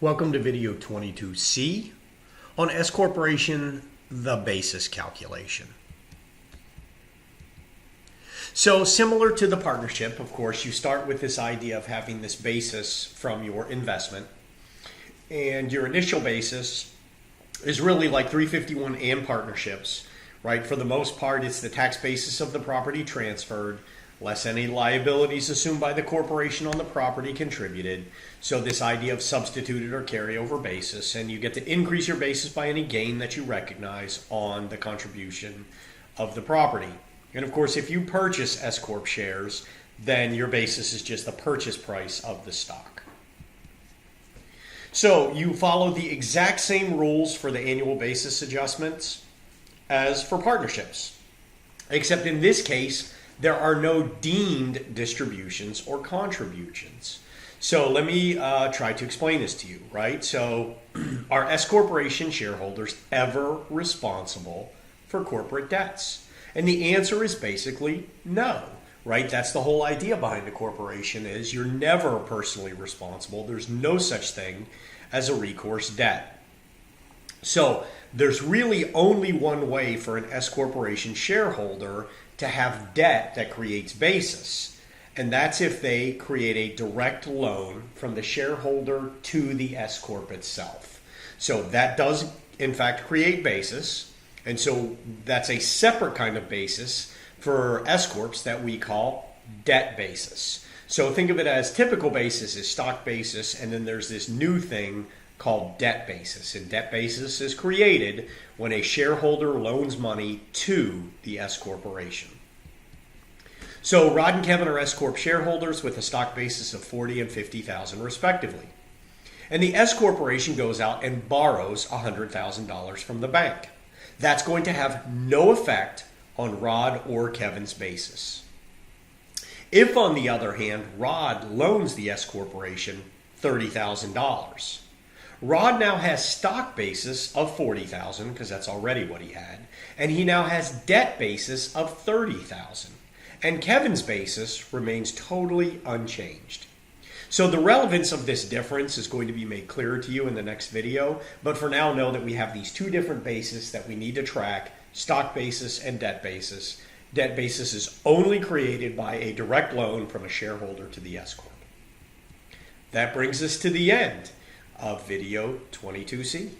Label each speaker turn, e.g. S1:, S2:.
S1: Welcome to Video 22C on S Corporation, the basis calculation. So similar to the partnership, of course, you start with this idea of having this basis from your investment. And your initial basis is really like 351 and partnerships, right? For the most part, it's the tax basis of the property transferred, less any liabilities assumed by the corporation on the property contributed. So this idea of substituted or carryover basis, and you get to increase your basis by any gain that you recognize on the contribution of the property. And of course, if you purchase SCorp shares, then your basis is just the purchase price of the stock. So you follow the exact same rules for the annual basis adjustments as for partnerships, except in this case, there are no deemed distributions or contributions. So let me try to explain this to you, right? So are S Corporation shareholders ever responsible for corporate debts? And the answer is basically no, right? That's the whole idea behind a corporation is you're never personally responsible. There's no such thing as a recourse debt. So there's really only one way for an S Corporation shareholder to have debt that creates basis, and that's if they create a direct loan from the shareholder to the S Corp itself. So that does in fact create basis, and so that's a separate kind of basis for S Corps that we call debt basis. So think of it as typical basis is stock basis, and then there's this new thing called debt basis. And debt basis is created when a shareholder loans money to the S Corporation. So Rod and Kevin are S Corp shareholders with a stock basis of $40,000 and $50,000 respectively. And the S Corporation goes out and borrows $100,000 from the bank. That's going to have no effect on Rod or Kevin's basis. If, on the other hand, Rod loans the S Corporation $30,000, Rod now has stock basis of $40,000 because that's already what he had, and he now has debt basis of $30,000, and Kevin's basis remains totally unchanged. So the relevance of this difference is going to be made clearer to you in the next video, but for now know that we have these two different bases that we need to track, stock basis and debt basis. Debt basis is only created by a direct loan from a shareholder to the S Corp. That brings us to the end of Video 22C.